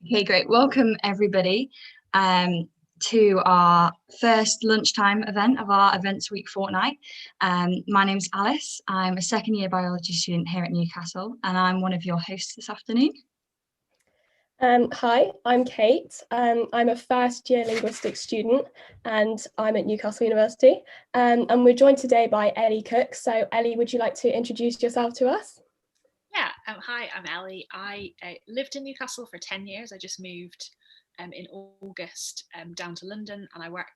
Okay, great. Welcome everybody to our first lunchtime event of our Events Week fortnight. My name's Alice. I'm a second year biology student here at Newcastle, and I'm one of your hosts this afternoon. Hi, I'm Kate. I'm a first year linguistics student and I'm at Newcastle University. And we're joined today by Ellie Cook. So Ellie, would you like to introduce yourself to us? Yeah, hi, I'm Ellie. I lived in Newcastle for 10 years. I just moved in August down to London, and I work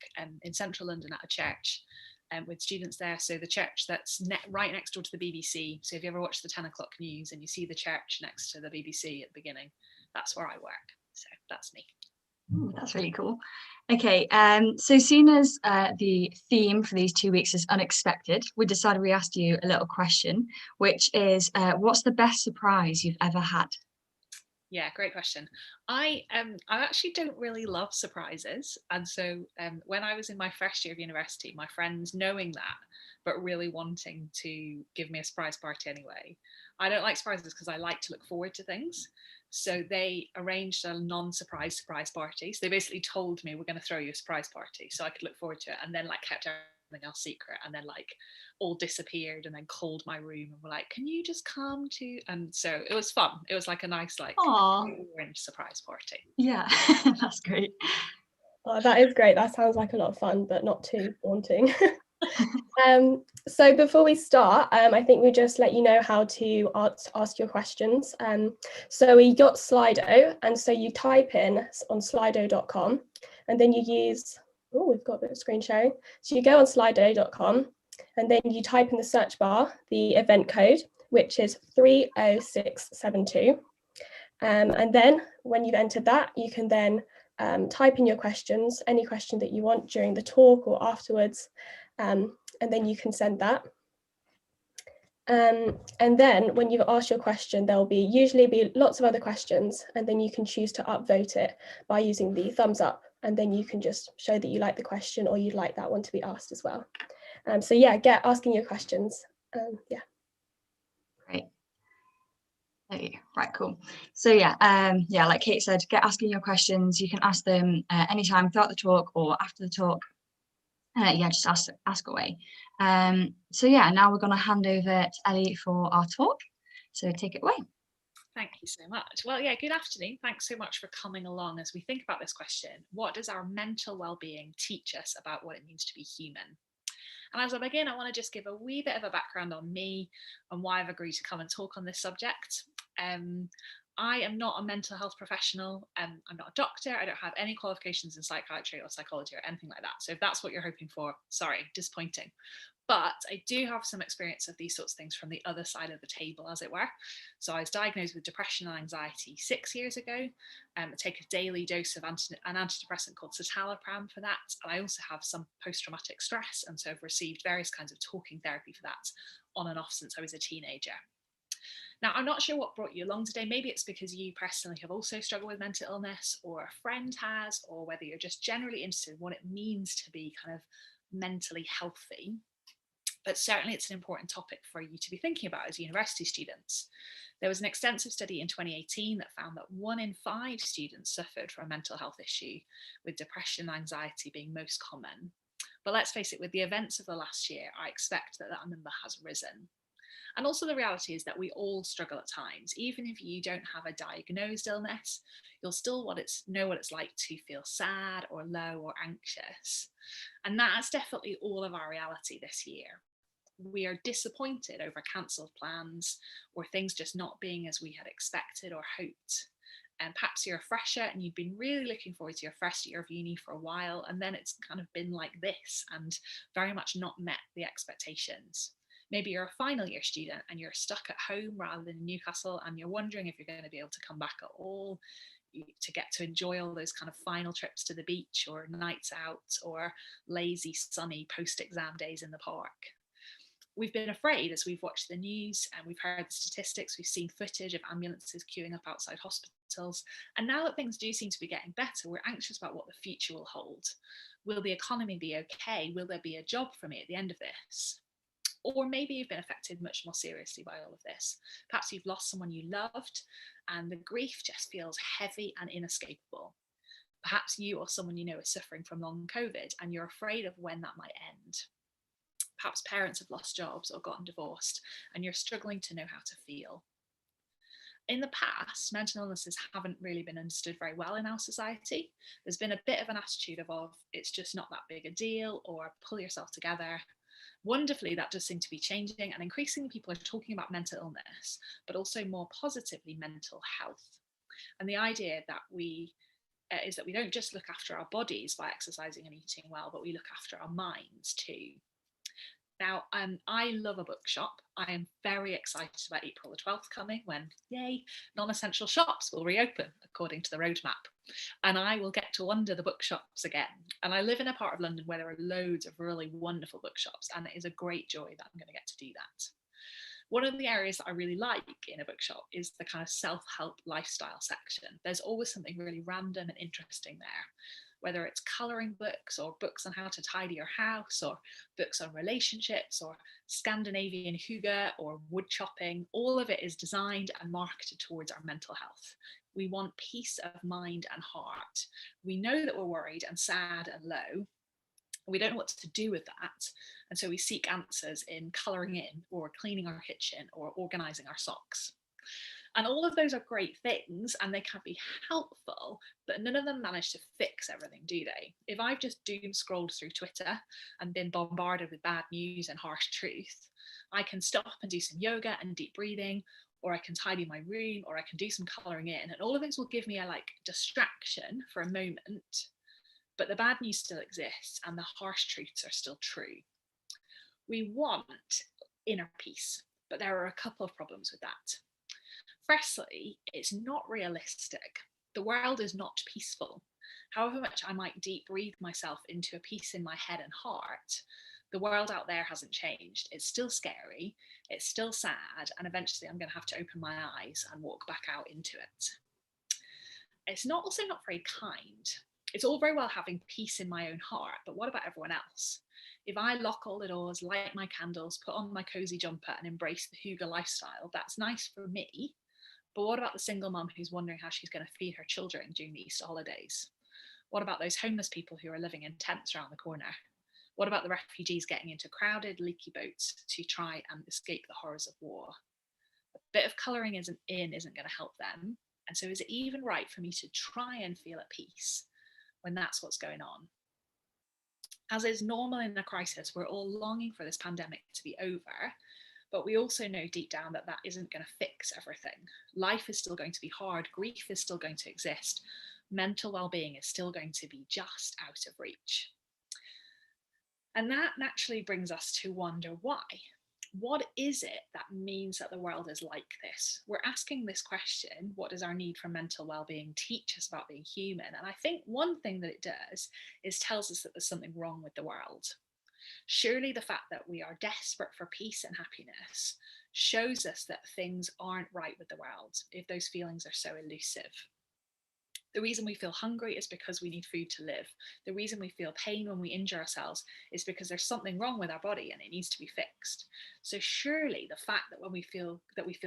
in central London at a church with students there. So the church that's right next door to the BBC. So if you ever watch the 10 o'clock news and you see the church next to the BBC at the beginning, that's where I work. So that's me. Ooh, that's really cool. Okay, so seeing as the theme for these 2 weeks is unexpected, we decided we asked you a little question, which is, what's the best surprise you've ever had? Yeah, great question. I actually don't really love surprises, and so when I was in my first year of university, my friends knowing that, but really wanting to give me a surprise party anyway. I don't like surprises because I like to look forward to things. So they arranged a non-surprise surprise party. So they basically told me we're going to throw you a surprise party, so I could look forward to it, and then like kept everything else secret, and then like all disappeared, and then called my room and were like, "Can you just come to?" And so it was fun. It was like a nice like orange surprise party. Yeah, that's great. Oh, that is great. That sounds like a lot of fun, but not too daunting. So before we start, I think we just let you know how to ask your questions. So we got Slido, and so you type in on slido.com, and then you use, oh, we've got a bit of screen sharing. So you go on slido.com, and then you type in the search bar the event code, which is 30672. And then when you've entered that, you can then type in your questions, any question that you want during the talk or afterwards, and then you can send that. And then when you've asked your question, there'll usually be lots of other questions, and then you can choose to upvote it by using the thumbs up, and then you can just show that you like the question or you'd like that one to be asked as well. So yeah, get asking your questions. Yeah. Great. Okay, right, cool. So yeah, like Kate said, get asking your questions. You can ask them anytime throughout the talk or after the talk. Yeah, just ask away. So yeah, now we're going to hand over to Ellie for our talk. So take it away. Thank you so much. Well, yeah, good afternoon. Thanks so much for coming along as we think about this question. What does our mental well-being teach us about what it means to be human? And as I begin, I want to just give a wee bit of a background on me and why I've agreed to come and talk on this subject. I am not a mental health professional. I'm not a doctor. I don't have any qualifications in psychiatry or psychology or anything like that. So if that's what you're hoping for, sorry, disappointing. But I do have some experience of these sorts of things from the other side of the table, as it were. So I was diagnosed with depression and anxiety 6 years ago. I take a daily dose of an antidepressant called citalopram for that. And I also have some post-traumatic stress. And so I've received various kinds of talking therapy for that on and off since I was a teenager. Now, I'm not sure what brought you along today. Maybe it's because you personally have also struggled with mental illness, or a friend has, or whether you're just generally interested in what it means to be kind of mentally healthy. But certainly it's an important topic for you to be thinking about as university students. There was an extensive study in 2018 that found that 1 in 5 students suffered from a mental health issue, with depression and anxiety being most common. But let's face it, with the events of the last year, I expect that number has risen. And also the reality is that we all struggle at times. Even if you don't have a diagnosed illness, you'll still know what it's like to feel sad or low or anxious. And that's definitely all of our reality this year. We are disappointed over cancelled plans or things just not being as we had expected or hoped. And perhaps you're a fresher and you've been really looking forward to your first year of uni for a while, and then it's kind of been like this and very much not met the expectations. Maybe you're a final year student and you're stuck at home rather than in Newcastle, and you're wondering if you're going to be able to come back at all, to get to enjoy all those kind of final trips to the beach or nights out or lazy sunny post-exam days in the park. We've been afraid as we've watched the news and we've heard the statistics, we've seen footage of ambulances queuing up outside hospitals. And now that things do seem to be getting better, we're anxious about what the future will hold. Will the economy be okay? Will there be a job for me at the end of this? Or maybe you've been affected much more seriously by all of this. Perhaps you've lost someone you loved and the grief just feels heavy and inescapable. Perhaps you or someone you know is suffering from long COVID and you're afraid of when that might end. Perhaps parents have lost jobs or gotten divorced and you're struggling to know how to feel. In the past, mental illnesses haven't really been understood very well in our society. There's been a bit of an attitude of it's just not that big a deal, or pull yourself together. Wonderfully, that does seem to be changing, and increasingly people are talking about mental illness, but also more positively mental health. And the idea that is that we don't just look after our bodies by exercising and eating well, but we look after our minds too. Now, I love a bookshop. I am very excited about April the 12th coming when, yay, non-essential shops will reopen according to the roadmap. And I will get to wander the bookshops again. And I live in a part of London where there are loads of really wonderful bookshops, and it is a great joy that I'm going to get to do that. One of the areas that I really like in a bookshop is the kind of self-help lifestyle section. There's always something really random and interesting there. Whether it's colouring books or books on how to tidy your house or books on relationships or Scandinavian hygge or wood chopping, all of it is designed and marketed towards our mental health. We want peace of mind and heart. We know that we're worried and sad and low. We don't know what to do with that. And so we seek answers in colouring in or cleaning our kitchen or organising our socks. And all of those are great things and they can be helpful, but none of them manage to fix everything, do they? If I've just doom scrolled through Twitter and been bombarded with bad news and harsh truth, I can stop and do some yoga and deep breathing, or I can tidy my room, or I can do some colouring in. And all of those will give me a distraction for a moment, but the bad news still exists and the harsh truths are still true. We want inner peace, but there are a couple of problems with that. Firstly, it's not realistic. The world is not peaceful. However much I might deep breathe myself into a peace in my head and heart, the world out there hasn't changed. It's still scary, it's still sad, and eventually I'm going to have to open my eyes and walk back out into it. It's also not very kind. It's all very well having peace in my own heart, but what about everyone else? If I lock all the doors, light my candles, put on my cozy jumper and embrace the hygge lifestyle, that's nice for me. But what about the single mum who's wondering how she's going to feed her children during the Easter holidays? What about those homeless people who are living in tents around the corner? What about the refugees getting into crowded, leaky boats to try and escape the horrors of war? A bit of colouring isn't going to help them. And so is it even right for me to try and feel at peace when that's what's going on? As is normal in a crisis, we're all longing for this pandemic to be over. But we also know deep down that that isn't going to fix everything. Life is still going to be hard. Grief is still going to exist. Mental well-being is still going to be just out of reach. And that naturally brings us to wonder why. What is it that means that the world is like this? We're asking this question, what does our need for mental well-being teach us about being human? And I think one thing that it does is tells us that there's something wrong with the world. Surely the fact that we are desperate for peace and happiness shows us that things aren't right with the world if those feelings are so elusive. The reason we feel hungry is because we need food to live. The reason we feel pain when we injure ourselves is because there's something wrong with our body and it needs to be fixed. So surely the fact that we feel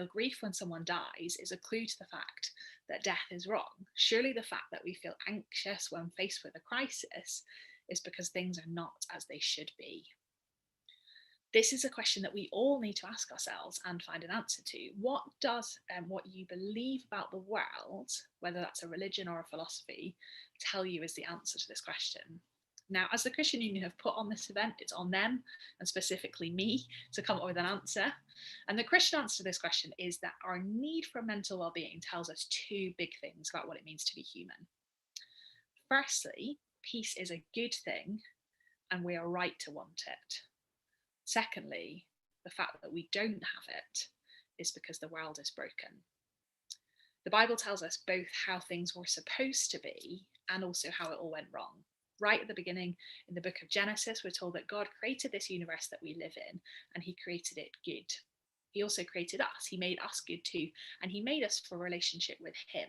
grief when someone dies is a clue to the fact that death is wrong. Surely the fact that we feel anxious when faced with a crisis is because things are not as they should be. This is a question that we all need to ask ourselves and find an answer to. What does what you believe about the world, whether that's a religion or a philosophy, tell you is the answer to this question? Now, as the Christian Union have put on this event, it's on them, and specifically me, to come up with an answer. And the Christian answer to this question is that our need for mental well-being tells us two big things about what it means to be human. Firstly, peace is a good thing, and we are right to want it. Secondly, the fact that we don't have it is because the world is broken. The Bible tells us both how things were supposed to be and also how it all went wrong. Right at the beginning, in the book of Genesis, we're told that God created this universe that we live in, and he created it good. He also created us. He made us good too, and he made us for a relationship with him.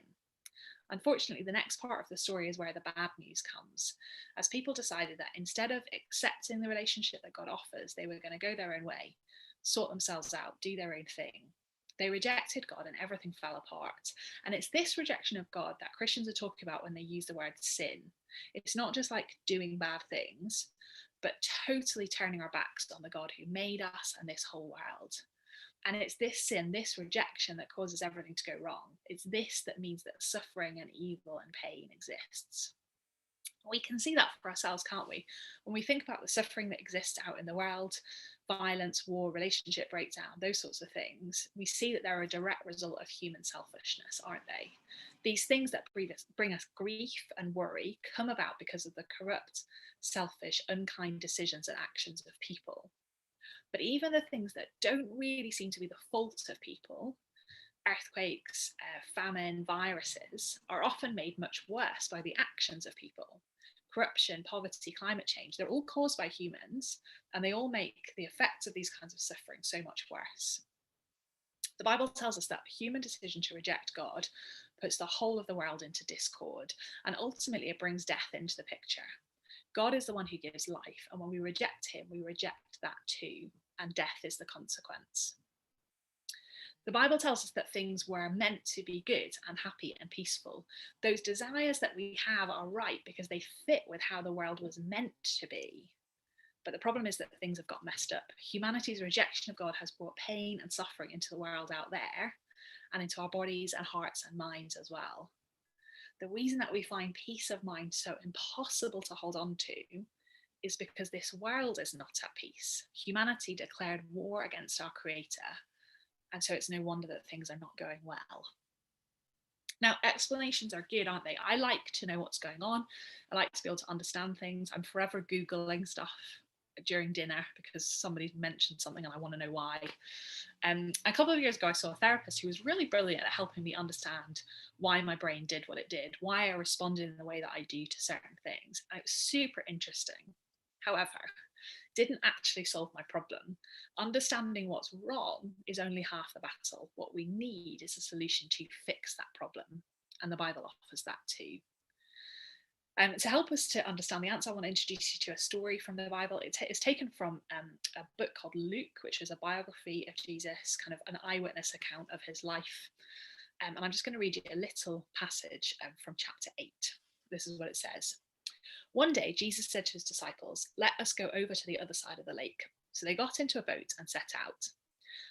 Unfortunately, the next part of the story is where the bad news comes, as people decided that instead of accepting the relationship that God offers, they were going to go their own way. sort themselves out, do their own thing. They rejected God and everything fell apart. And it's this rejection of God that Christians are talking about when they use the word sin. It's not just like doing bad things, but totally turning our backs on the God who made us and this whole world. And it's this sin, this rejection, that causes everything to go wrong. It's this that means that suffering and evil and pain exists. We can see that for ourselves, can't we? When we think about the suffering that exists out in the world, violence, war, relationship breakdown, those sorts of things, we see that they're a direct result of human selfishness, aren't they? These things that bring us grief and worry come about because of the corrupt, selfish, unkind decisions and actions of people. But even the things that don't really seem to be the fault of people, earthquakes, famine, viruses, are often made much worse by the actions of people. Corruption, poverty, climate change, they're all caused by humans, and they all make the effects of these kinds of suffering so much worse. The Bible tells us that the human decision to reject God puts the whole of the world into discord, and ultimately it brings death into the picture. God is the one who gives life, and when we reject him, we reject that too, and death is the consequence. The Bible tells us that things were meant to be good and happy and peaceful. Those desires that we have are right because they fit with how the world was meant to be. But the problem is that things have got messed up. Humanity's rejection of God has brought pain and suffering into the world out there, and into our bodies and hearts and minds as well. The reason that we find peace of mind so impossible to hold on to is because this world is not at peace. Humanity declared war against our Creator, and so it's no wonder that things are not going well. Now, explanations are good, aren't they? I like to know what's going on. I like to be able to understand things. I'm forever Googling stuff during dinner because somebody mentioned something and I want to know why. A couple of years ago, I saw a therapist who was really brilliant at helping me understand why my brain did what it did, why I responded in the way that I do to certain things. And it was super interesting. However, didn't actually solve my problem. Understanding what's wrong is only half the battle. What we need is a solution to fix that problem. And the Bible offers that too. To help us to understand the answer, I want to introduce you to a story from the Bible. It's taken from a book called Luke, which is a biography of Jesus, kind of an eyewitness account of his life. And I'm just going to read you a little passage from chapter 8. This is what it says. One day, Jesus said to his disciples, "Let us go over to the other side of the lake." So they got into a boat and set out.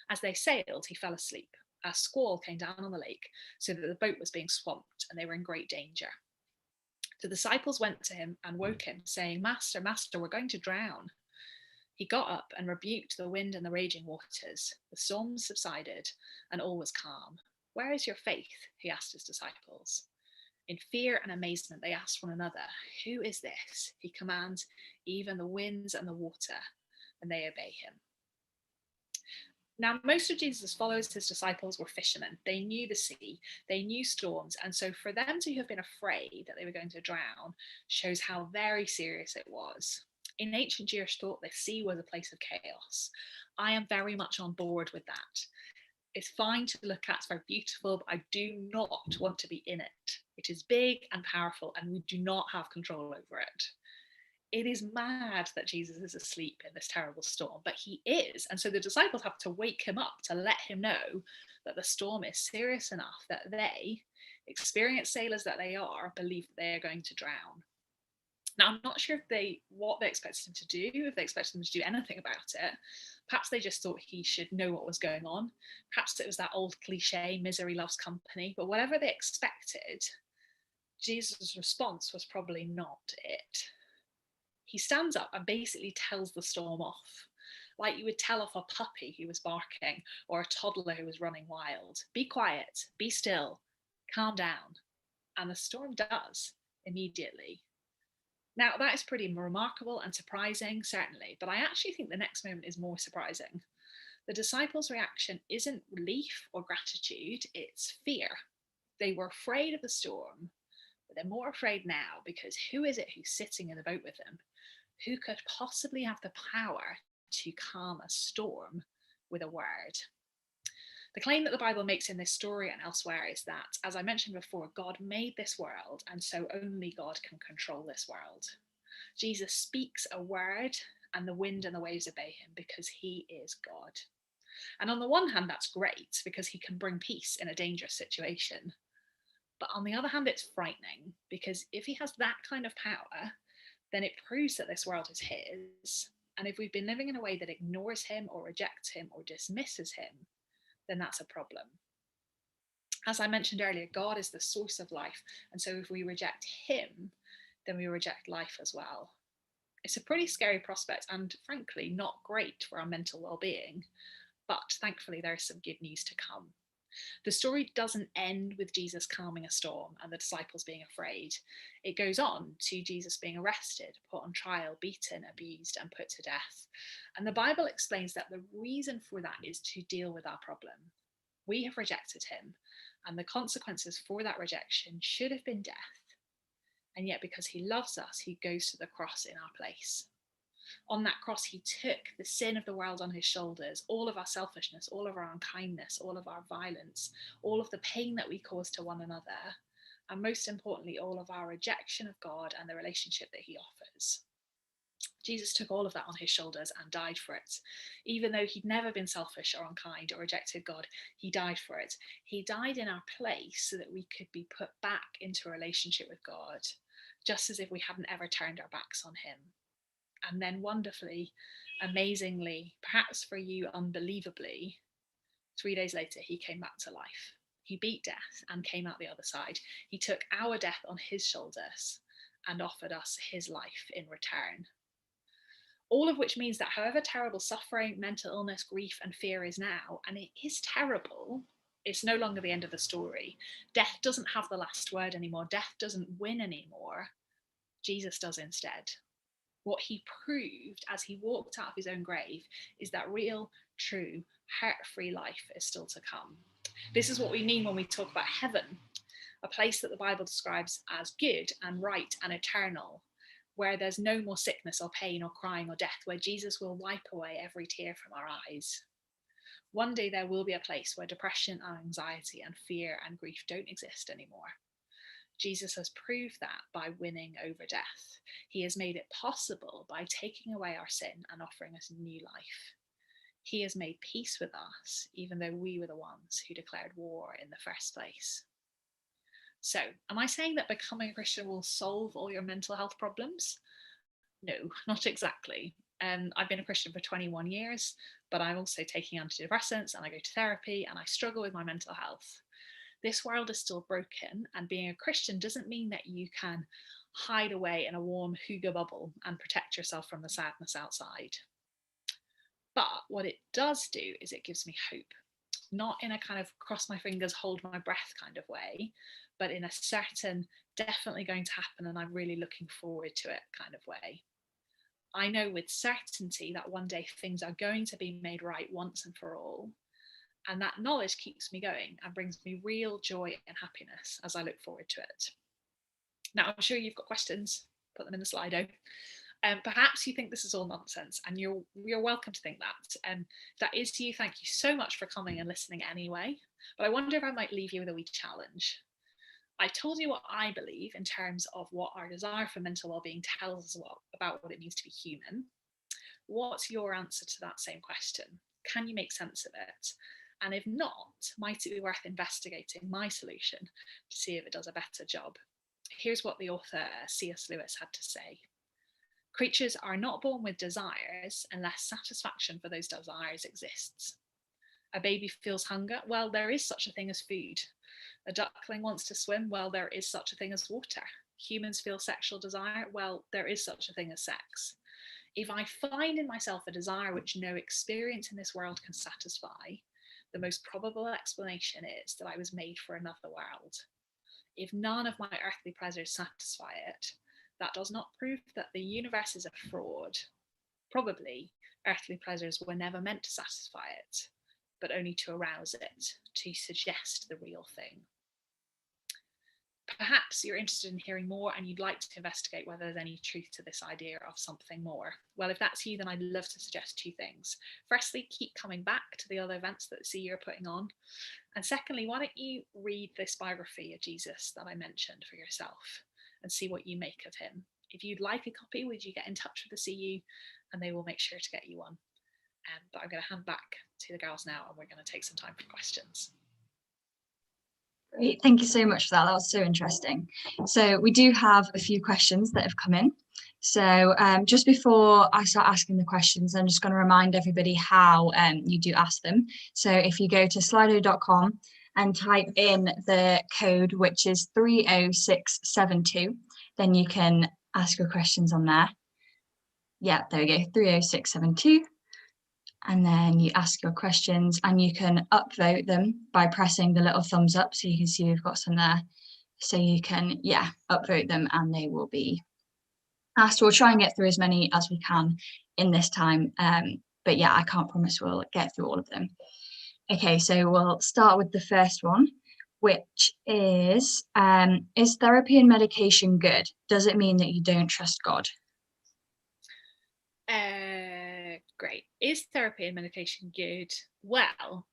As they sailed, he fell asleep. A squall came down on the lake, so that the boat was being swamped and they were in great danger. The disciples went to him and woke him, saying, "Master, Master, we're going to drown." He got up and rebuked the wind and the raging waters. The storm subsided and all was calm. "Where is your faith?" he asked his disciples. In fear and amazement, they asked one another, "Who is this? He commands even the winds and the water, and they obey him." Now, most of Jesus' followers, his disciples, were fishermen. They knew the sea, they knew storms, and so for them to have been afraid that they were going to drown shows how very serious it was. In ancient Jewish thought, the sea was a place of chaos. I am very much on board with that. It's fine to look at, it's very beautiful, but I do not want to be in it. It is big and powerful, and we do not have control over it. It is mad that Jesus is asleep in this terrible storm, but he is. And so the disciples have to wake him up to let him know that the storm is serious enough that they, experienced sailors that they are, believe that they are going to drown. Now, I'm not sure what they expected him to do, if they expected him to do anything about it. Perhaps they just thought he should know what was going on. Perhaps it was that old cliche, misery loves company. But whatever they expected, Jesus' response was probably not it. He stands up and basically tells the storm off, like you would tell off a puppy who was barking or a toddler who was running wild. Be quiet, be still, calm down. And the storm does immediately. Now, that is pretty remarkable and surprising, certainly, but I actually think the next moment is more surprising. The disciples' reaction isn't relief or gratitude, it's fear. They were afraid of the storm, but they're more afraid now because who is it who's sitting in the boat with them? Who could possibly have the power to calm a storm with a word? The claim that the Bible makes in this story and elsewhere is that, as I mentioned before, God made this world, and so only God can control this world. Jesus speaks a word, and the wind and the waves obey him because he is God. And on the one hand, that's great because he can bring peace in a dangerous situation. But on the other hand, it's frightening because if he has that kind of power, then it proves that this world is his. And if we've been living in a way that ignores him or rejects him or dismisses him, then that's a problem. As I mentioned earlier, God is the source of life. And so if we reject him, then we reject life as well. It's a pretty scary prospect and frankly not great for our mental well-being, but thankfully there is some good news to come. The story doesn't end with Jesus calming a storm and the disciples being afraid. It goes on to Jesus being arrested, put on trial, beaten, abused, and put to death. And the Bible explains that the reason for that is to deal with our problem. We have rejected him, and the consequences for that rejection should have been death. And yet, because he loves us, he goes to the cross in our place. On that cross, he took the sin of the world on his shoulders, all of our selfishness, all of our unkindness, all of our violence, all of the pain that we cause to one another, and most importantly, all of our rejection of God and the relationship that he offers. Jesus took all of that on his shoulders and died for it. Even though he'd never been selfish or unkind or rejected God, he died for it. He died in our place so that we could be put back into a relationship with God, just as if we hadn't ever turned our backs on him. And then wonderfully, amazingly, perhaps for you unbelievably, 3 days later, he came back to life. He beat death and came out the other side. He took our death on his shoulders and offered us his life in return. All of which means that however terrible suffering, mental illness, grief, and fear is now, and it is terrible, it's no longer the end of the story. Death doesn't have the last word anymore. Death doesn't win anymore. Jesus does instead. What he proved as he walked out of his own grave is that real, true, hurt-free life is still to come. This is what we mean when we talk about heaven, a place that the Bible describes as good and right and eternal, where there's no more sickness or pain or crying or death, where Jesus will wipe away every tear from our eyes. One day there will be a place where depression and anxiety and fear and grief don't exist anymore. Jesus has proved that by winning over death. He has made it possible by taking away our sin and offering us new life. He has made peace with us, even though we were the ones who declared war in the first place. So, am I saying that becoming a Christian will solve all your mental health problems? No, not exactly. I've been a Christian for 21 years, but I'm also taking antidepressants and I go to therapy and I struggle with my mental health. This world is still broken, and being a Christian doesn't mean that you can hide away in a warm hygge bubble and protect yourself from the sadness outside. But what it does do is it gives me hope, not in a kind of cross my fingers, hold my breath kind of way, but in a certain, definitely going to happen and I'm really looking forward to it kind of way. I know with certainty that one day things are going to be made right once and for all. And that knowledge keeps me going and brings me real joy and happiness as I look forward to it. Now, I'm sure you've got questions, put them in the Slido. Perhaps you think this is all nonsense, and you're welcome to think that. If that is you, thank you so much for coming and listening anyway. But I wonder if I might leave you with a wee challenge. I told you what I believe in terms of what our desire for mental well-being tells us about what it means to be human. What's your answer to that same question? Can you make sense of it? And if not, might it be worth investigating my solution to see if it does a better job? Here's what the author C.S. Lewis had to say. Creatures are not born with desires unless satisfaction for those desires exists. A baby feels hunger. Well, there is such a thing as food. A duckling wants to swim. Well, there is such a thing as water. Humans feel sexual desire. Well, there is such a thing as sex. If I find in myself a desire which no experience in this world can satisfy, the most probable explanation is that I was made for another world. If none of my earthly pleasures satisfy it, that does not prove that the universe is a fraud. Probably earthly pleasures were never meant to satisfy it, but only to arouse it, to suggest the real thing. Perhaps you're interested in hearing more and you'd like to investigate whether there's any truth to this idea of something more. Well, if that's you, then I'd love to suggest two things. Firstly, keep coming back to the other events that the CU are putting on. And secondly, why don't you read this biography of Jesus that I mentioned for yourself and see what you make of him. If you'd like a copy, would you get in touch with the CU and they will make sure to get you one. But I'm going to hand back to the girls now, and we're going to take some time for questions. Great, thank you so much for that. That was so interesting. So we do have a few questions that have come in. So just before I start asking the questions, I'm just going to remind everybody how you do ask them. So if you go to slido.com and type in the code, which is 30672, then you can ask your questions on there. Yeah, there we go, 30672. And then you ask your questions, and you can upvote them by pressing the little thumbs up, so you can see we've got some there. So you can, yeah, upvote them and they will be asked. We'll try and get through as many as we can in this time. But yeah, I can't promise we'll get through all of them. Okay, so we'll start with the first one, which is therapy and medication good? Does it mean that you don't trust God? Great. Is therapy and medication good? Well,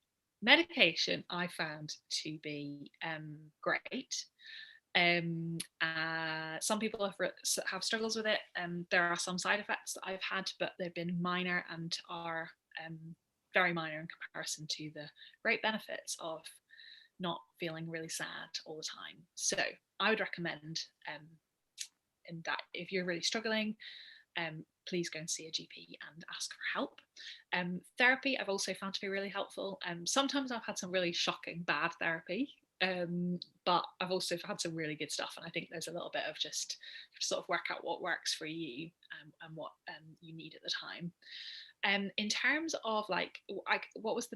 medication I found to be great. Some people have struggles with it. There are some side effects that I've had, but they've been minor and are very minor in comparison to the great benefits of not feeling really sad all the time. So I would recommend in that if you're really struggling, please go and see a GP and ask for help. Therapy I've also found to be really helpful. Sometimes I've had some really shocking bad therapy, but I've also had some really good stuff, and I think there's a little bit of just sort of work out what works for you and what you need at the time. In terms of like, what was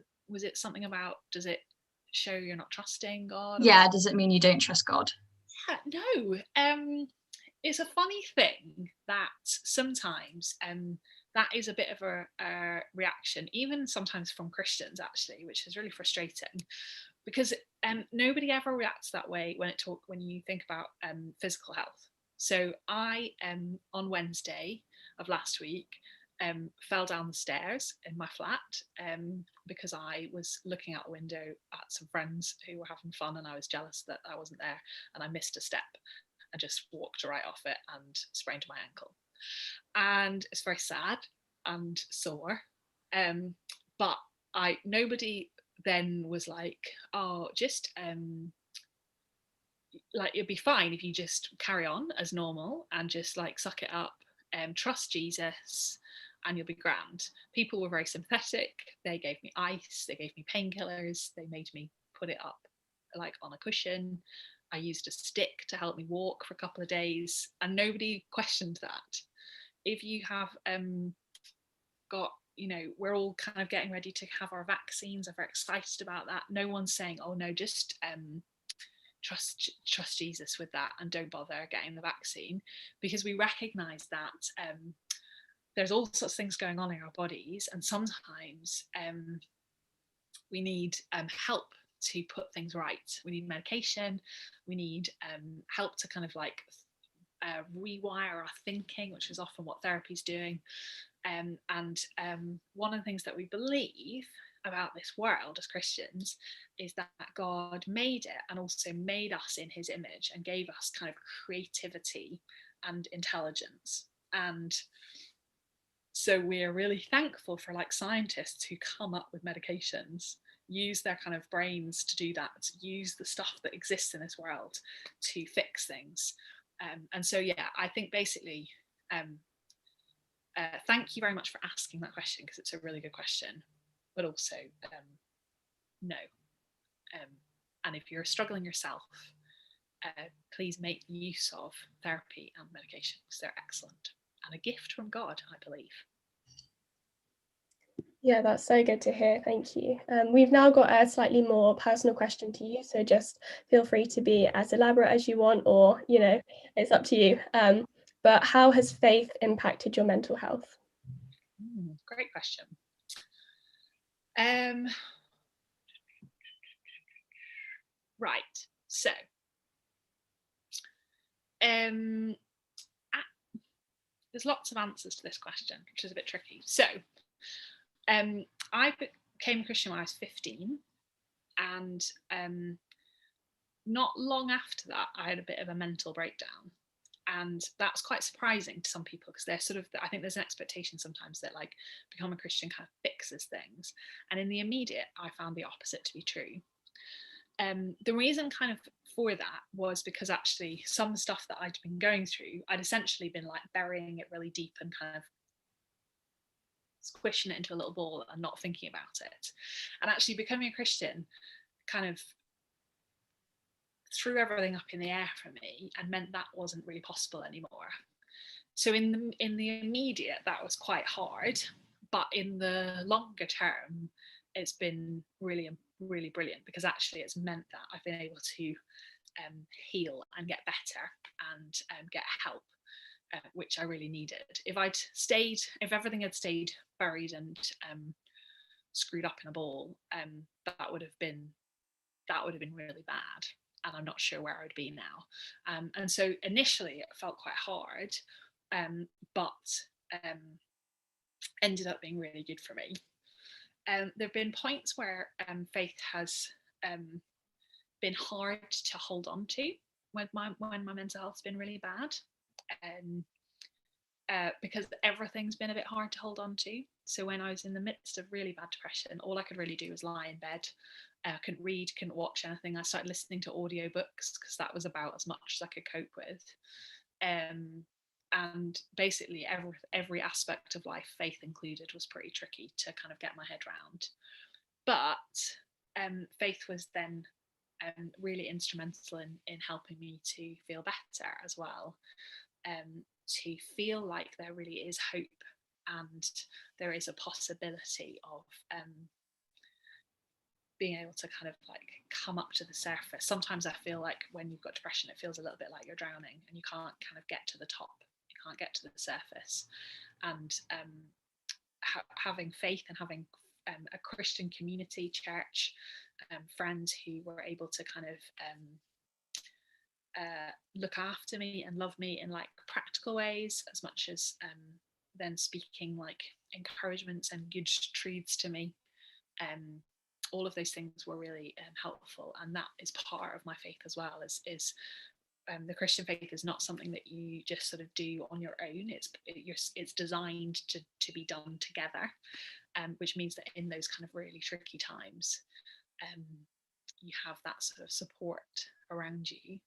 it something about, does it show you're not trusting God? Yeah, does it mean you don't trust God? No. It's a funny thing that sometimes that is a bit of a reaction, even sometimes from Christians actually, which is really frustrating, because nobody ever reacts that way when you think about physical health. So I on Wednesday of last week fell down the stairs in my flat because I was looking out the window at some friends who were having fun, and I was jealous that I wasn't there, and I missed a step and just walked right off it and sprained my ankle. And it's very sad and sore. But nobody then was like, oh, just like it'd be fine if you just carry on as normal and just like suck it up, trust Jesus, and you'll be grand. People were very sympathetic. They gave me ice, they gave me painkillers, they made me put it up like on a cushion. I used a stick to help me walk for a couple of days, and nobody questioned that. If you have got, we're all kind of getting ready to have our vaccines. I'm very excited about that. No one's saying, oh no, just trust Jesus with that and don't bother getting the vaccine, because we recognize that there's all sorts of things going on in our bodies, and sometimes we need help to put things right. We need medication, we need help to kind of like rewire our thinking, which is often what therapy is doing. And one of the things that we believe about this world as Christians is that God made it and also made us in his image and gave us kind of creativity and intelligence. And so we're really thankful for like scientists who come up with medications, use their kind of brains to do that, use the stuff that exists in this world to fix things. And so, yeah, I think basically, thank you very much for asking that question, because it's a really good question, but also no. And if you're struggling yourself, please make use of therapy and medication, because they're excellent and a gift from God, I believe. Yeah, that's so good to hear. Thank you. We've now got a slightly more personal question to you, so just feel free to be as elaborate as you want, or, it's up to you. But how has faith impacted your mental health? Great question. Right. So, there's lots of answers to this question, which is a bit tricky. So, I became a Christian when I was 15, and not long after that, I had a bit of a mental breakdown. And that's quite surprising to some people, because they're sort of, I think there's an expectation sometimes that like become a Christian kind of fixes things. And in the immediate, I found the opposite to be true. The reason kind of for that was because actually some stuff that I'd been going through, I'd essentially been like burying it really deep and kind of squishing it into a little ball and not thinking about it. And actually becoming a Christian kind of threw everything up in the air for me and meant that wasn't really possible anymore. So in the immediate, that was quite hard, but in the longer term, it's been really, really brilliant, because actually it's meant that I've been able to heal and get better and get help, which I really needed. If everything had stayed buried and screwed up in a ball, that would have been really bad. And I'm not sure where I would be now. And so initially it felt quite hard, but ended up being really good for me. There have been points where faith has been hard to hold on to when my mental health's been really bad, because everything's been a bit hard to hold on to. So when I was in the midst of really bad depression, all I could really do was lie in bed. Couldn't read, couldn't watch anything. I started listening to audiobooks because that was about as much as I could cope with. And basically every aspect of life, faith included, was pretty tricky to kind of get my head around. But faith was then really instrumental in helping me to feel better as well, to feel like there really is hope and there is a possibility of being able to kind of like come up to the surface. Sometimes I feel like when you've got depression, it feels a little bit like you're drowning and you can't kind of get to the top, you can't get to the surface. And having faith and having a Christian community, church, friends who were able to kind of look after me and love me in like practical ways, as much as then speaking like encouragements and good truths to me. All of those things were really helpful, and that is part of my faith as well. Is the Christian faith is not something that you just sort of do on your own. It's designed to be done together, which means that in those kind of really tricky times, you have that sort of support around you,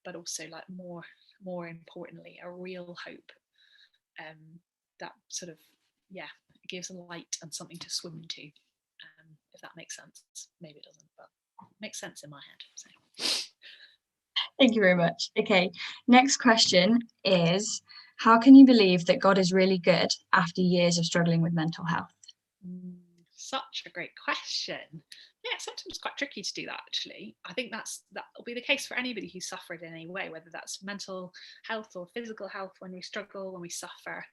but also like more importantly, a real hope that sort of gives a light and something to swim to. If that makes sense. Maybe it doesn't, but it makes sense in my head. So. Thank you very much. Okay, next question is, how can you believe that God is really good after years of struggling with mental health? Such a great question. Yeah, sometimes it's quite tricky to do that, actually. I think that'll be the case for anybody who's suffered in any way, whether that's mental health or physical health. When we struggle, when we suffer,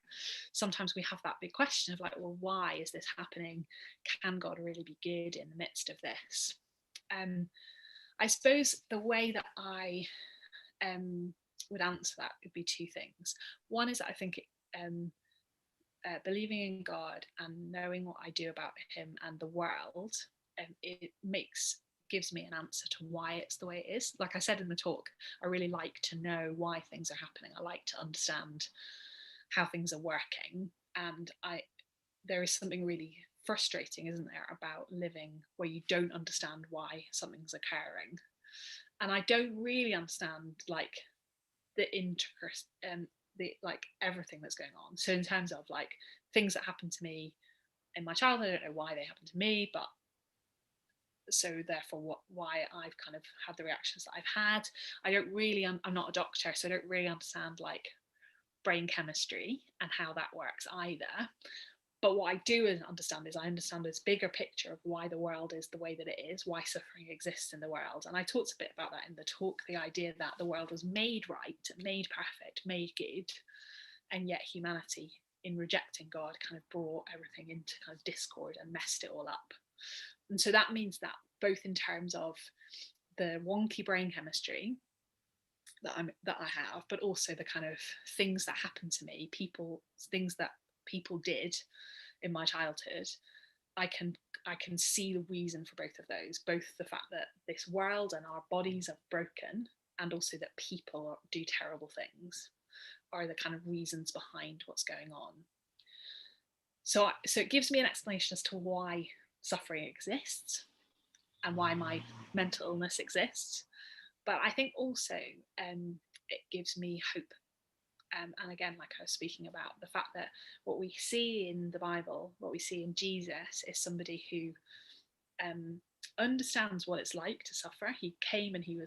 sometimes we have that big question of like, well, why is this happening? Can God really be good in the midst of this? I suppose the way that I would answer that would be two things. One is that I think believing in God and knowing what I do about him and the world, it gives me an answer to why it's the way it is. Like I said in the talk, I really like to know why things are happening. I like to understand how things are working, and there is something really frustrating, isn't there, about living where you don't understand why something's occurring. And I don't really understand like the intricate like everything that's going on. So in terms of like things that happened to me in my childhood, I don't know why they happened to me, but so therefore why I've kind of had the reactions that I've had. I don't really, I'm not a doctor, so I don't really understand like brain chemistry and how that works either. But what I do understand is I understand this bigger picture of why the world is the way that it is, why suffering exists in the world. And I talked a bit about that in the talk, the idea that the world was made right, made perfect, made good, and yet humanity, in rejecting God, kind of brought everything into kind of discord and messed it all up. And so that means that both in terms of the wonky brain chemistry that I have, but also the kind of things that happen to me, things that people did in my childhood, I can see the reason for both of those, both the fact that this world and our bodies are broken and also that people do terrible things are the kind of reasons behind what's going on. So it gives me an explanation as to why suffering exists and why my mental illness exists. But I think also it gives me hope. And again, like I was speaking about, the fact that what we see in the Bible, what we see in Jesus, is somebody who understands what it's like to suffer. He came and he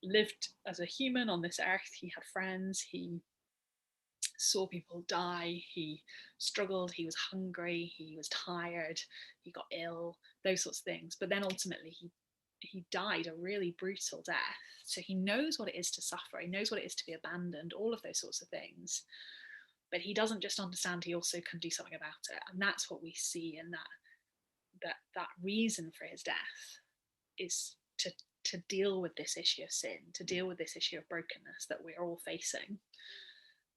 lived as a human on this earth. He had friends. He saw people die. He struggled. He was hungry. He was tired. He got ill. Those sorts of things. But then ultimately, he died a really brutal death. So he knows what it is to suffer. He knows what it is to be abandoned, all of those sorts of things. But he doesn't just understand, he also can do something about it. And that's what we see in that reason for his death is to deal with this issue of sin, to deal with this issue of brokenness that we're all facing,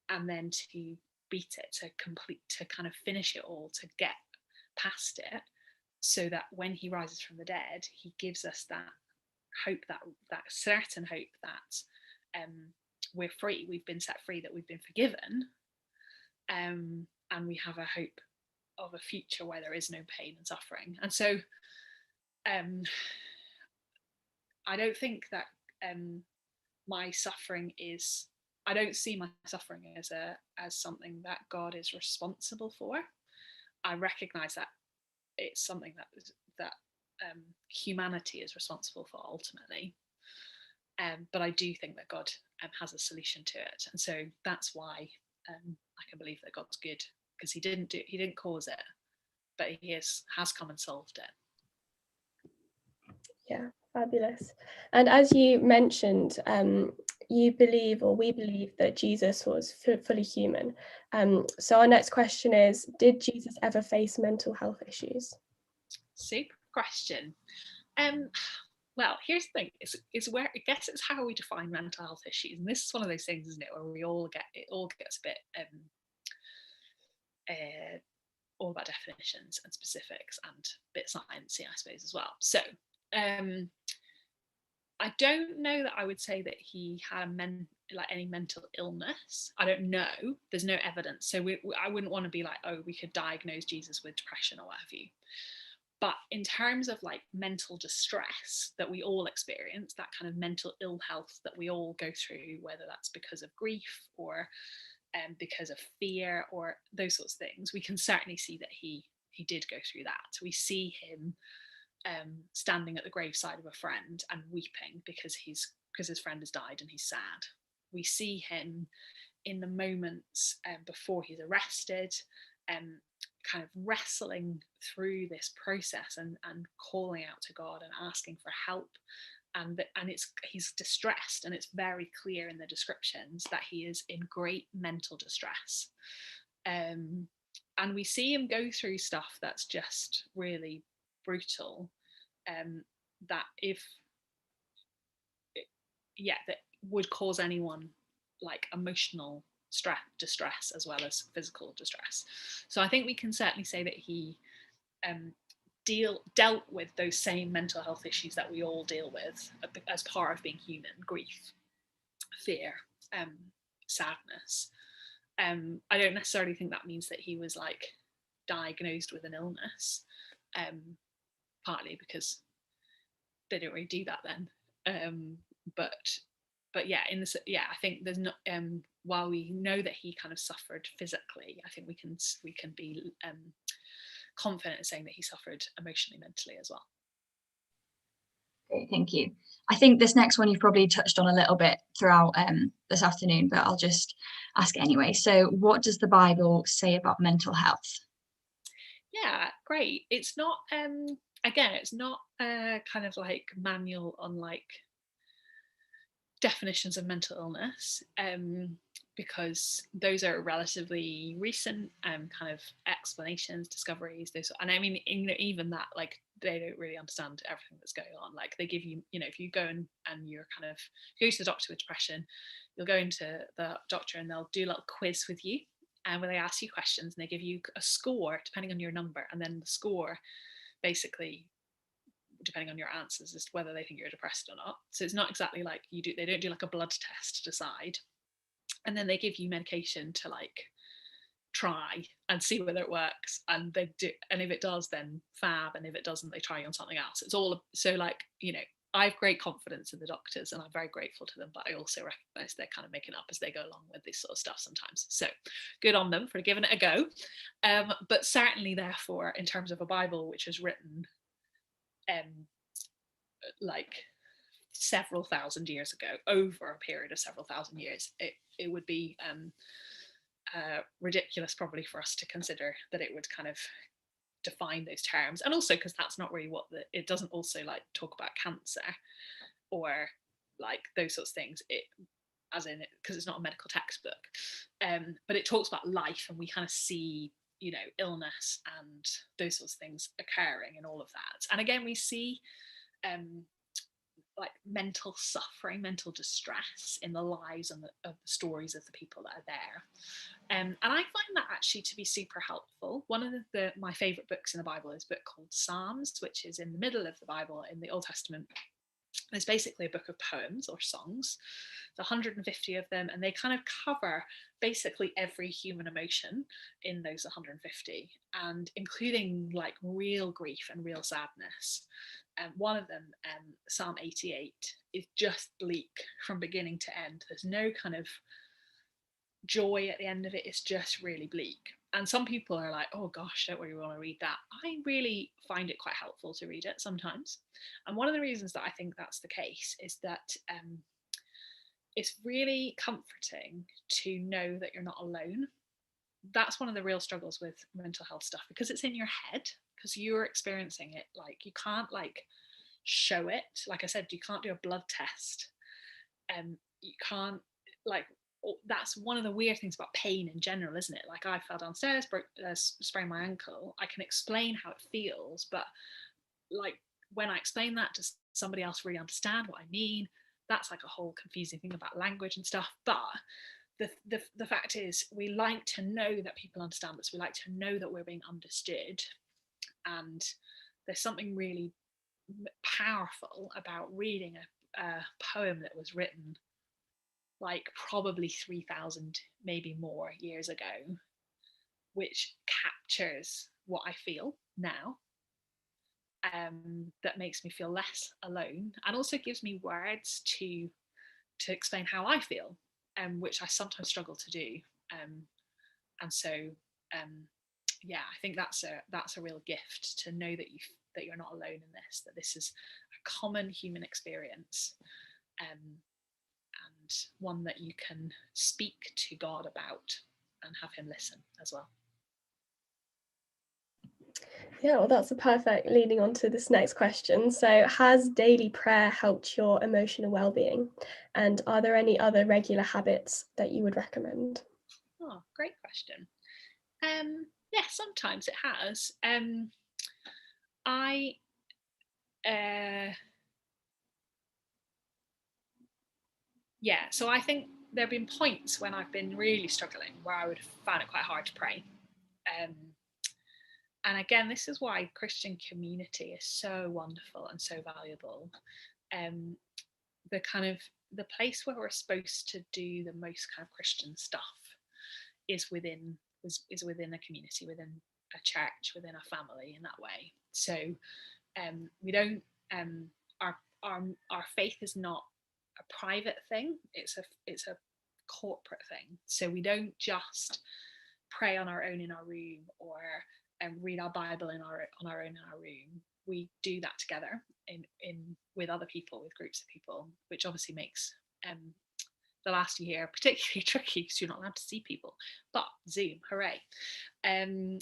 and then to beat it, to kind of finish it all, to get past it, so that when he rises from the dead, he gives us that hope, that certain hope that we're free, we've been set free, that we've been forgiven, and we have a hope of a future where there is no pain and suffering. And so I don't think that my suffering is, I don't see my suffering as something that God is responsible for. I recognize that it's something that humanity is responsible for ultimately, but I do think that God has a solution to it, and so that's why I can believe that God's good, because he didn't cause it, but he has come and solved it. Yeah, fabulous. And as you mentioned, you believe, or we believe, that Jesus was fully human. So our next question is, did Jesus ever face mental health issues? Super question. Well, here's the thing: is where I guess it's how we define mental health issues, and this is one of those things, isn't it, where it all gets a bit all about definitions and specifics and a bit sciencey, I suppose, as well. So I don't know that I would say that he had any mental illness. I don't know. There's no evidence. So I wouldn't want to be like, oh, we could diagnose Jesus with depression or what have you. But in terms of like mental distress that we all experience, that kind of mental ill health that we all go through, whether that's because of grief or because of fear or those sorts of things, we can certainly see that he did go through that. We see him standing at the graveside of a friend and weeping because his friend has died and he's sad. We see him in the moments before he's arrested, kind of wrestling through this process and calling out to God and asking for help, and he's distressed, and it's very clear in the descriptions that he is in great mental distress, and we see him go through stuff that's just really brutal, that that would cause anyone like emotional distress as well as physical distress. So I think we can certainly say that he dealt with those same mental health issues that we all deal with as part of being human: grief, fear, sadness. I don't necessarily think that means that he was like diagnosed with an illness, partly because they don't really do that then. But yeah, I think there's not. While we know that he kind of suffered physically, I think we can be confident in saying that he suffered emotionally, mentally as well. Great, thank you. I think this next one you've probably touched on a little bit throughout this afternoon, but I'll just ask it anyway. So what does the Bible say about mental health? Yeah, great. It's not, again, it's not a kind of like manual on like definitions of mental illness, because those are relatively recent kind of explanations, discoveries. And I mean, even that, like, they don't really understand everything that's going on. Like, they give you, if you go and you're kind of go to the doctor with depression, you'll go into the doctor and they'll do a little quiz with you, and where they ask you questions and they give you a score depending on your number, and then the score basically depending on your answers, as to whether they think you're depressed or not. So it's not exactly like they don't do like a blood test to decide. And then they give you medication to like try and see whether it works, and they do, and if it does, then fab, and if it doesn't, they try you on something else. It's all so like, I have great confidence in the doctors and I'm very grateful to them, but I also recognize they're kind of making up as they go along with this sort of stuff sometimes. So good on them for giving it a go. But certainly, therefore, in terms of a Bible which was written like several thousand years ago, over a period of several thousand years, it would be ridiculous probably for us to consider that it would kind of define those terms. And also because that's not really what it doesn't also like talk about cancer or like those sorts of things, because it's not a medical textbook, but it talks about life, and we kind of see illness and those sorts of things occurring and all of that. And again, we see like mental suffering, mental distress in the lives and of the stories of the people that are there. And I find that actually to be super helpful. One of my favourite books in the Bible is a book called Psalms, which is in the middle of the Bible in the Old Testament. It's basically a book of poems or songs. There's 150 of them, and they kind of cover basically every human emotion in those 150, and including like real grief and real sadness. And one of them, Psalm 88, is just bleak from beginning to end. There's no kind of joy at the end of it. It's just really bleak. And some people are like, oh gosh, don't worry, we want to read that. I really find it quite helpful to read it sometimes. And one of the reasons that I think that's the case is that it's really comforting to know that you're not alone. That's one of the real struggles with mental health stuff, because it's in your head, because you're experiencing it. Like, you can't like show it. Like I said, you can't do a blood test. You can't like, that's one of the weird things about pain in general, isn't it? Like, I fell downstairs, sprained my ankle. I can explain how it feels, but like when I explain that, does somebody else really understand what I mean? That's like a whole confusing thing about language and stuff. But the fact is, we like to know that people understand us. We like to know that we're being understood. And there's something really powerful about reading a poem that was written like probably 3,000, maybe more years ago, which captures what I feel now, that makes me feel less alone, and also gives me words to explain how I feel, which I sometimes struggle to do. And so yeah, I think that's a real gift, to know that you're not alone in this, that this is a common human experience, and one that you can speak to God about and have him listen as well. Yeah, well, that's a perfect leading on to this next question. So, has daily prayer helped your emotional well-being? And are there any other regular habits that you would recommend? Oh, great question. Yeah, sometimes it has. So I think there have been points when I've been really struggling where I would have found it quite hard to pray. And again, this is why Christian community is so wonderful and so valuable. The place where we're supposed to do the most kind of Christian stuff is within a community, within a church, within a family, in that way. So we don't our faith is not a private thing, it's a corporate thing. So we don't just pray on our own in our room, or read our Bible on our own in our room. We do that together in with other people, with groups of people, which obviously makes the last year particularly tricky because you're not allowed to see people, but Zoom, hooray. And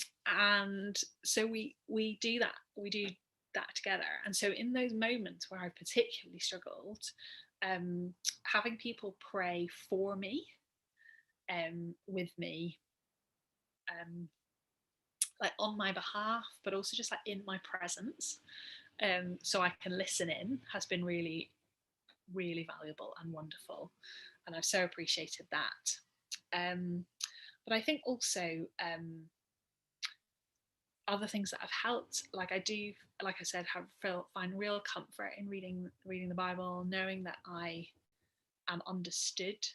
so we do that together. And so in those moments where I particularly struggled, having people pray for me, with me, like on my behalf, but also just like in my presence, so I can listen in, has been really, really valuable and wonderful, and I've so appreciated that. But I think also other things that have helped, like I do, like I said, find real comfort in reading the Bible, knowing that I am understood,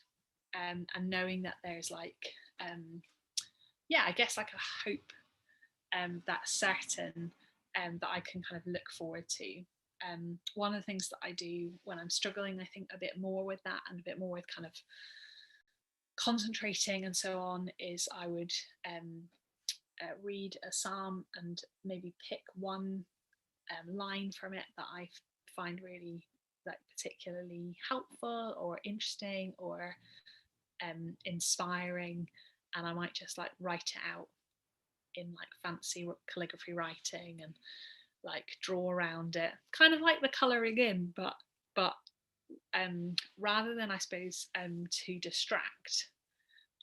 and knowing that there's like I guess like a hope that's certain, that I can kind of look forward to. One of the things that I do when I'm struggling, I think a bit more with that and a bit more with kind of concentrating and so on, is I would read a psalm and maybe pick one line from it that I find really like particularly helpful or interesting or inspiring, and I might just like write it out in like fancy calligraphy writing and like draw around it, kind of like the colouring in, but rather than, I suppose, to distract,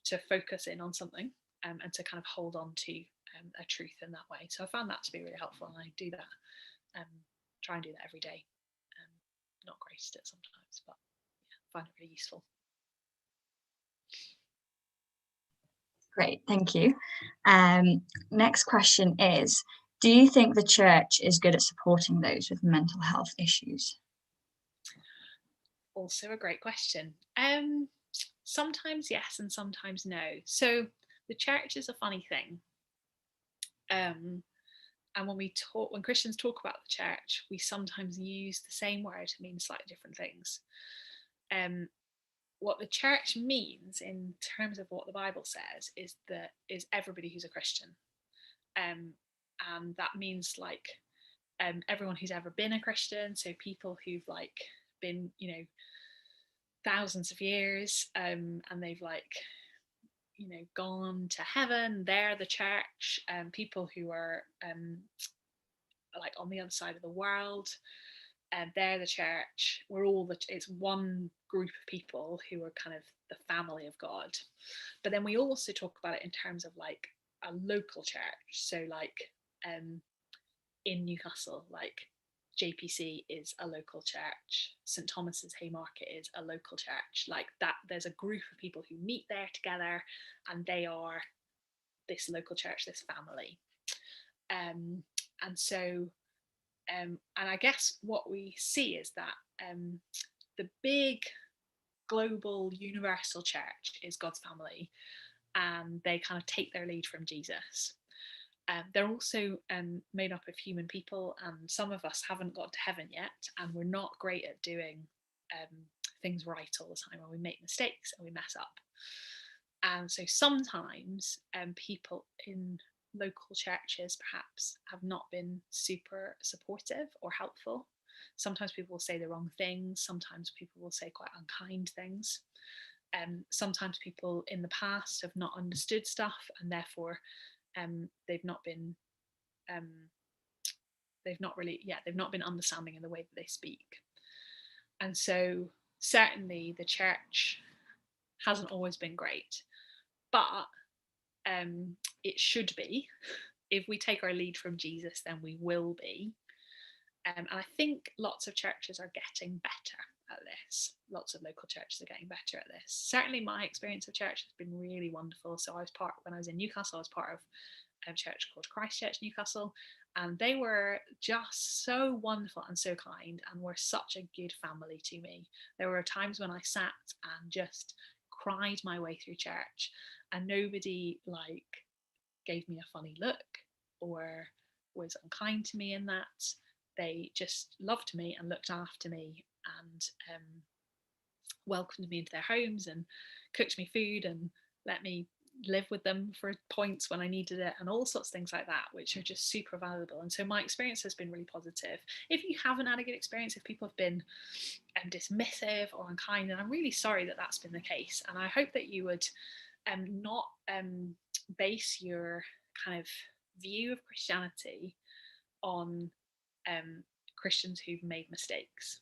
to focus in on something, and to kind of hold on to a truth in that way. So I found that to be really helpful, and I do that, try and do that every day. Not great at it sometimes, but yeah, I find it really useful. Great, thank you. Next question is, do you think the church is good at supporting those with mental health issues? Also a great question. Sometimes yes and sometimes no. So the church is a funny thing. And when Christians talk about the church, we sometimes use the same word to mean slightly different things. What the church means in terms of what the Bible says is everybody who's a Christian. And that means like everyone who's ever been a Christian, so people who've like been, thousands of years, and they've like gone to heaven, they're the church. People who are like on the other side of the world, and they're the church. It's one group of people who are kind of the family of God. But then we also talk about it in terms of like a local church, so like in Newcastle, like JPC is a local church, St Thomas's Haymarket is a local church, like that. There's a group of people who meet there together, and they are this local church, this family. And so and I guess what we see is that the big global universal church is God's family, and they kind of take their lead from Jesus. They're also made up of human people, and some of us haven't got to heaven yet, and we're not great at doing things right all the time, and we make mistakes and we mess up. And so sometimes people in local churches perhaps have not been super supportive or helpful. Sometimes people will say the wrong things, sometimes people will say quite unkind things. Sometimes people in the past have not understood stuff, and therefore they've not been understanding in the way that they speak. And so certainly the church hasn't always been great, but it should be. If we take our lead from Jesus, then we will be. And I think lots of churches are getting better at this. Lots of local churches are getting better at this. Certainly my experience of church has been really wonderful. So when I was in Newcastle, I was part of a church called Christchurch Newcastle, and they were just so wonderful and so kind, and were such a good family to me. There were times when I sat and just cried my way through church, and nobody like gave me a funny look or was unkind to me in that. They just loved me and looked after me, and welcomed me into their homes and cooked me food and let me live with them for points when I needed it, and all sorts of things like that, which are just super valuable. And so my experience has been really positive. If you haven't had a good experience, if people have been dismissive or unkind, then I'm really sorry that that's been the case, and I hope that you would not base your kind of view of Christianity on Christians who've made mistakes.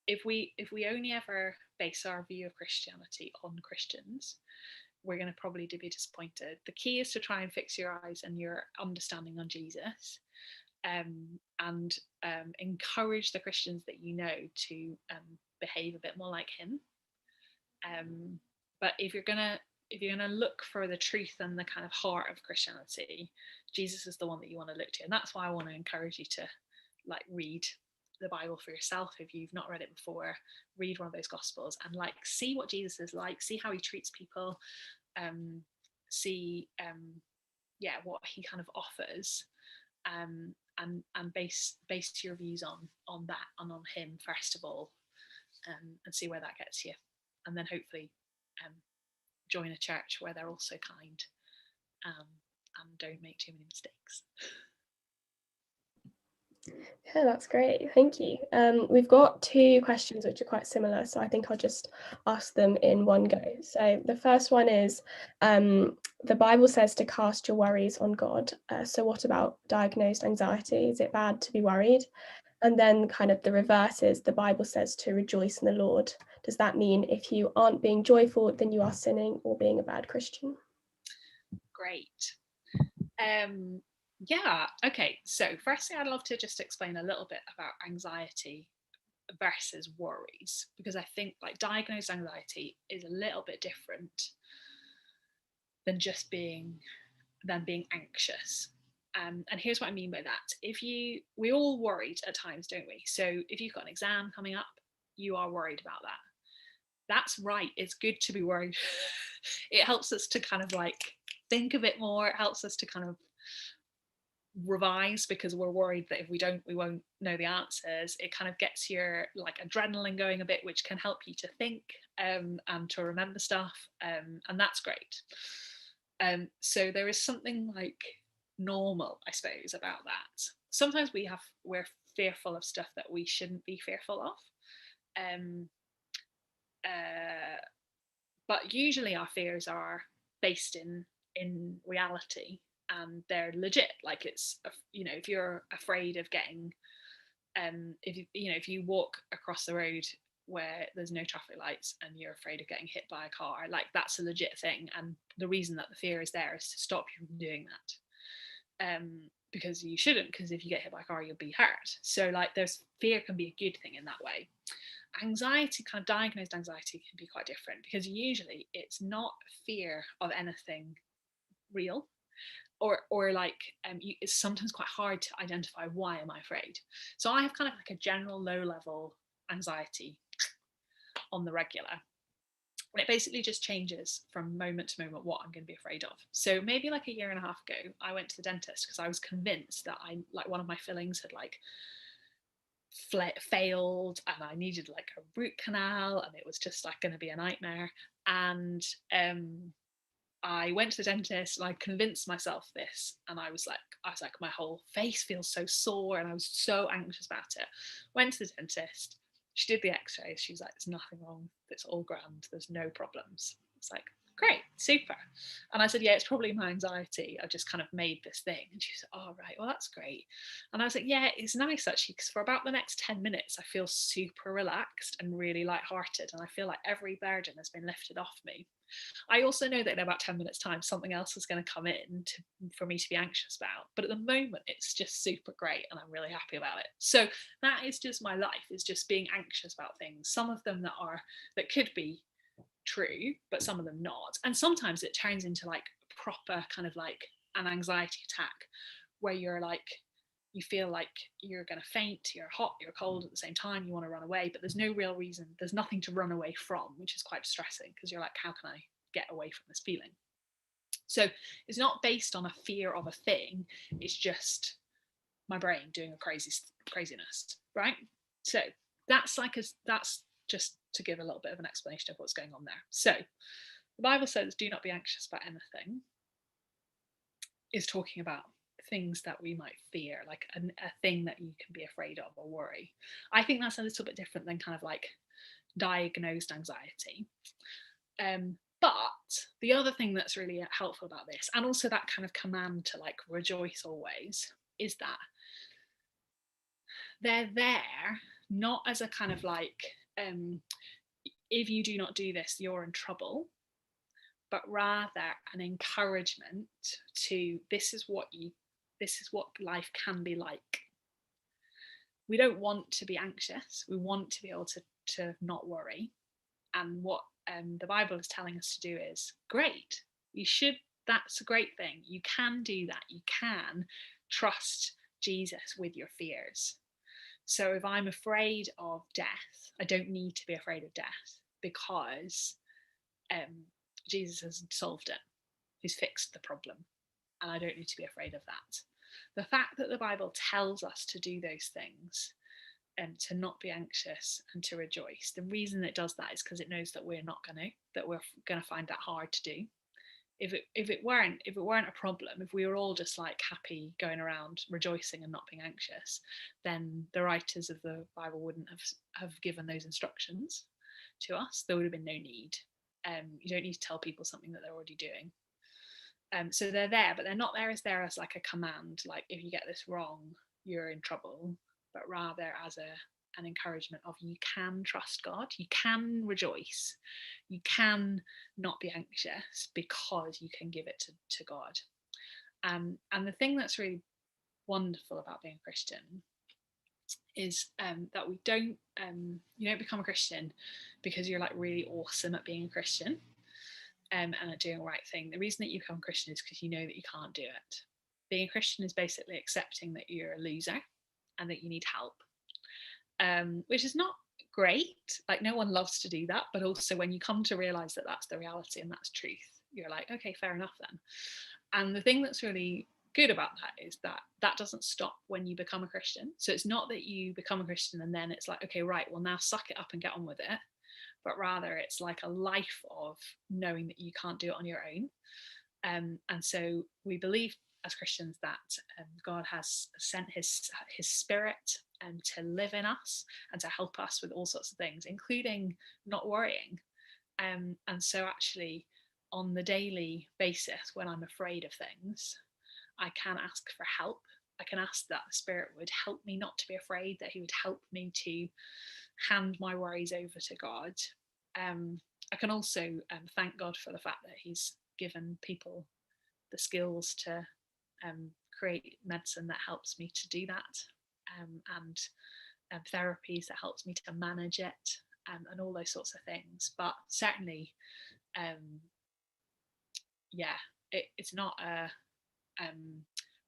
If we only ever base our view of Christianity on Christians, we're going to probably be disappointed. The key is to try and fix your eyes and your understanding on Jesus, and encourage the Christians that you know to behave a bit more like him. But if you're going to if you're going to look for the truth and the kind of heart of Christianity, Jesus is the one that you want to look to. And that's why I want to encourage you to like read the Bible for yourself. If you've not read it before, read one of those Gospels and like see what Jesus is like, see how he treats people, see what he kind of offers, and base your views on that and on him first of all, and see where that gets you, and then hopefully join a church where they're also kind, and don't make too many mistakes. Yeah, that's great. Thank you. We've got 2 questions which are quite similar, so I think I'll just ask them in one go. So the first one is, the Bible says to cast your worries on God. So what about diagnosed anxiety? Is it bad to be worried? And then kind of the reverse is, the Bible says to rejoice in the Lord. Does that mean if you aren't being joyful, then you are sinning or being a bad Christian? Great. Yeah, okay. So firstly, I'd love to just explain a little bit about anxiety versus worries, because I think like diagnosed anxiety is a little bit different than just being anxious. And here's what I mean by that. We all worried at times, don't we? So if you've got an exam coming up, you are worried about that. That's right. It's good to be worried. It helps us to kind of like think a bit more. It helps us to kind of revise, because we're worried that if we don't, we won't know the answers. It kind of gets your like adrenaline going a bit, which can help you to think and to remember stuff, and that's great. So there is something like normal, I suppose, about that. Sometimes we're fearful of stuff that we shouldn't be fearful of, but usually our fears are based in reality, and they're legit. Like it's, if you're afraid of getting, if you walk across the road where there's no traffic lights and you're afraid of getting hit by a car, like that's a legit thing, and the reason that the fear is there is to stop you from doing that, because you shouldn't, because if you get hit by a car you'll be hurt. So like there's fear can be a good thing in that way. Anxiety, kind of diagnosed anxiety, can be quite different, because usually it's fear of anything real, or like it's sometimes quite hard to identify why am I afraid. So I have kind of like a general low level anxiety on the regular, and it basically just changes from moment to moment what I'm going to be afraid of. So maybe like a year and a half ago I went to the dentist because I was convinced that one of my fillings had like failed and I needed like a root canal and it was just like going to be a nightmare. And I went to the dentist and I convinced myself this, and I was like my whole face feels so sore and I was so anxious about it. Went to the dentist, she did the x-rays, she was like, there's nothing wrong, it's all grand, there's no problems. It's like, great, super. And I said, yeah, it's probably my anxiety, I just kind of made this thing. And she said, oh right, well that's great. And I was like, yeah, it's nice actually, because for about the next 10 minutes I feel super relaxed and really lighthearted, and I feel like every burden has been lifted off me. I also know that in about 10 minutes time something else is going to come in for me to be anxious about, but at the moment it's just super great and I'm really happy about it. So that is just my life, is just being anxious about things, some of them that could be true but some of them not. And sometimes it turns into like proper kind of like an anxiety attack where you're like, you feel like you're going to faint, you're hot, you're cold at the same time, you want to run away, but there's no real reason, there's nothing to run away from, which is quite distressing because you're like, how can I get away from this feeling? So it's not based on a fear of a thing, it's just my brain doing a craziness, right? So that's just to give a little bit of an explanation of what's going on there. So the Bible says, do not be anxious about anything, is talking about things that we might fear, like a thing that you can be afraid of or worry. I think that's a little bit different than kind of like diagnosed anxiety. But the other thing that's really helpful about this, and also that kind of command to like rejoice always, is that they're there not as a kind of like, if you do not do this, you're in trouble, but rather an encouragement to this is what life can be like. We don't want to be anxious, we want to be able to not worry, and what the Bible is telling us to do is great. That's a great thing. You can do that. You can trust Jesus with your fears. So if I'm afraid of death, I don't need to be afraid of death, because Jesus has solved it. He's fixed the problem, and I don't need to be afraid of that. The fact that the Bible tells us to do those things, to not be anxious and to rejoice, the reason it does that is because it knows that we're going to find that hard to do. If it weren't a problem, if we were all just like happy going around rejoicing and not being anxious, then the writers of the Bible wouldn't have given those instructions to us. There would have been no need. You don't need to tell people something that they're already doing. So they're there, but they're not there as like a command, like if you get this wrong, you're in trouble, but rather as an encouragement of, you can trust God, you can rejoice, you can not be anxious, because you can give it to God. And the thing that's really wonderful about being a Christian is that you don't become a Christian because you're like really awesome at being a Christian and at doing the right thing. The reason that you become a Christian is because you know that you can't do it. Being a Christian is basically accepting that you're a loser and that you need help, which is not great. Like, no one loves to do that, but also when you come to realize that that's the reality and that's truth, you're like, okay, fair enough then. And the thing that's really good about that is that doesn't stop when you become a Christian. So it's not that you become a Christian and then it's like, okay, right, well now suck it up and get on with it, but rather it's like a life of knowing that you can't do it on your own. And so we believe as Christians that God has sent his spirit to live in us and to help us with all sorts of things, including not worrying. And so actually on the daily basis, when I'm afraid of things, I can ask for help. I can ask that the Spirit would help me not to be afraid, that he would help me to hand my worries over to God. I can also thank God for the fact that he's given people the skills to create medicine that helps me to do that, and therapies that helps me to manage it, and all those sorts of things. But certainly, it's not a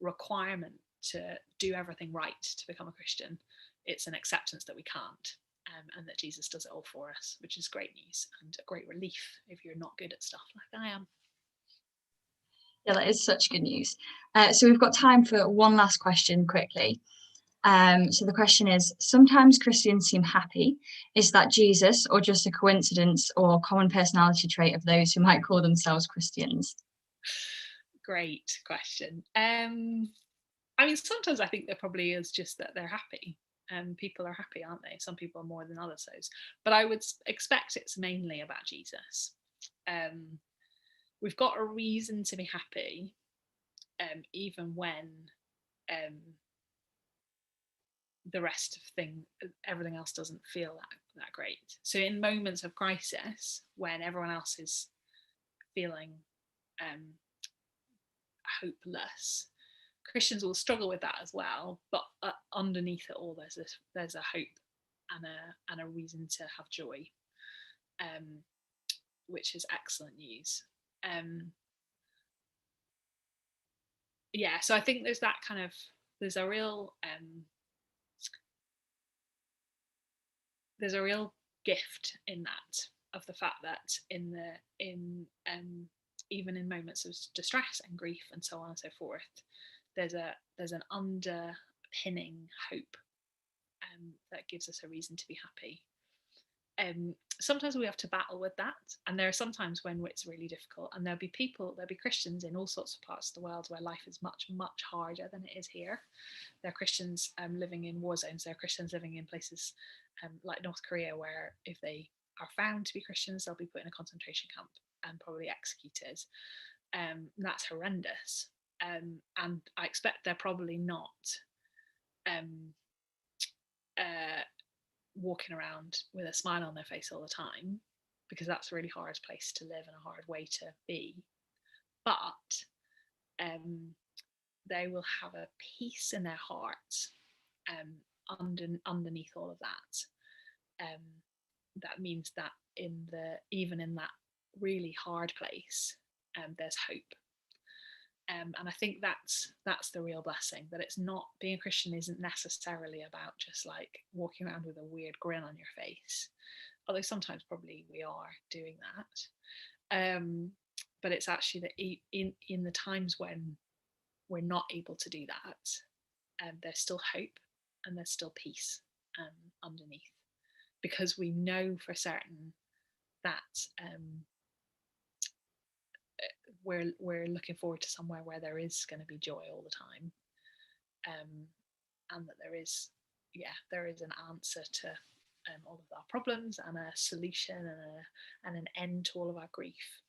requirement to do everything right to become a Christian. It's an acceptance that we can't, and that Jesus does it all for us, which is great news and a great relief if you're not good at stuff like I am. Yeah, that is such good news. So we've got time for one last question quickly. So the question is, sometimes Christians seem happy. Is that Jesus, or just a coincidence or common personality trait of those who might call themselves Christians? Great question. I mean, sometimes I think there probably is just that they're happy. People are happy, aren't they? Some people are more than others. But I would expect it's mainly about Jesus. We've got a reason to be happy, even when the rest of everything else doesn't feel that great. So in moments of crisis, when everyone else is feeling hopeless, Christians will struggle with that as well, but underneath it all there's a hope and a reason to have joy, which is excellent news. So I think there's that kind of, there's a real gift in that, of the fact that even in moments of distress and grief and so on and so forth, there's an underpinning hope that gives us a reason to be happy. Sometimes we have to battle with that, and there are sometimes when it's really difficult, and there'll be Christians in all sorts of parts of the world where life is much, much harder than it is here. There are Christians living in war zones. There are Christians living in places like North Korea, where if they are found to be Christians, they'll be put in a concentration camp and probably executed. That's horrendous. And I expect they're probably not walking around with a smile on their face all the time, because that's a really hard place to live and a hard way to be. But they will have a peace in their hearts underneath all of that, that means that even in that really hard place, there's hope. And I think that's the real blessing, that it's not, being a Christian isn't necessarily about just like walking around with a weird grin on your face, although sometimes probably we are doing that. But it's actually that in the times when we're not able to do that, there's still hope and there's still peace underneath, because we know for certain that we're looking forward to somewhere where there is going to be joy all the time, and that there is an answer to all of our problems, and a solution, and an end to all of our grief,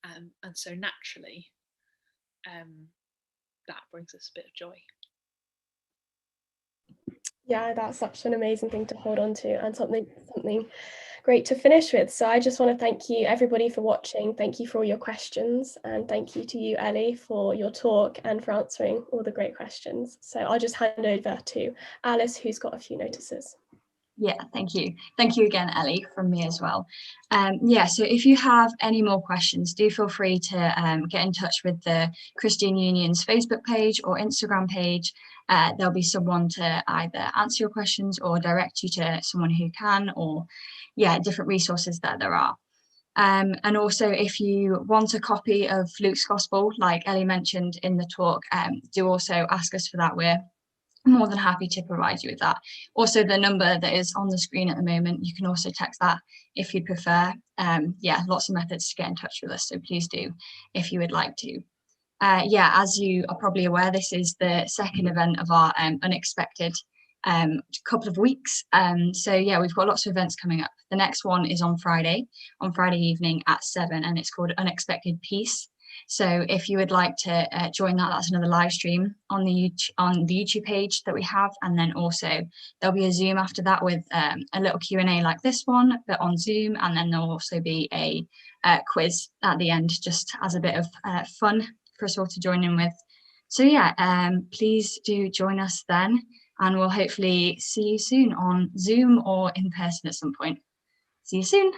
and so naturally that brings us a bit of joy. Yeah, that's such an amazing thing to hold on to, and something great to finish with. So I just want to thank you everybody for watching. Thank you for all your questions, and thank you to you, Ellie, for your talk and for answering all the great questions. So I'll just hand over to Alice, who's got a few notices. Yeah, thank you. Thank you again, Ellie, from me as well. Yeah, so if you have any more questions, do feel free to get in touch with the Christian Union's Facebook page or Instagram page. There'll be someone to either answer your questions or direct you to someone who can, or yeah, different resources that there are. And also, if you want a copy of Luke's Gospel, like Ellie mentioned in the talk, do also ask us for that. We're more than happy to provide you with that. Also, the number that is on the screen at the moment, you can also text that if you prefer. Yeah, lots of methods to get in touch with us, so please do if you would like to. Yeah, as you are probably aware, this is the second event of our unexpected couple of weeks. So yeah, we've got lots of events coming up. The next one is on Friday evening at 7, and it's called Unexpected Peace. So if you would like to join that, that's another live stream on the YouTube page that we have. And then also there'll be a Zoom after that with a little Q&A like this one, but on Zoom. And then there'll also be a quiz at the end, just as a bit of fun for us all to join in with. So yeah, please do join us then, and we'll hopefully see you soon on Zoom or in person at some point. See you soon.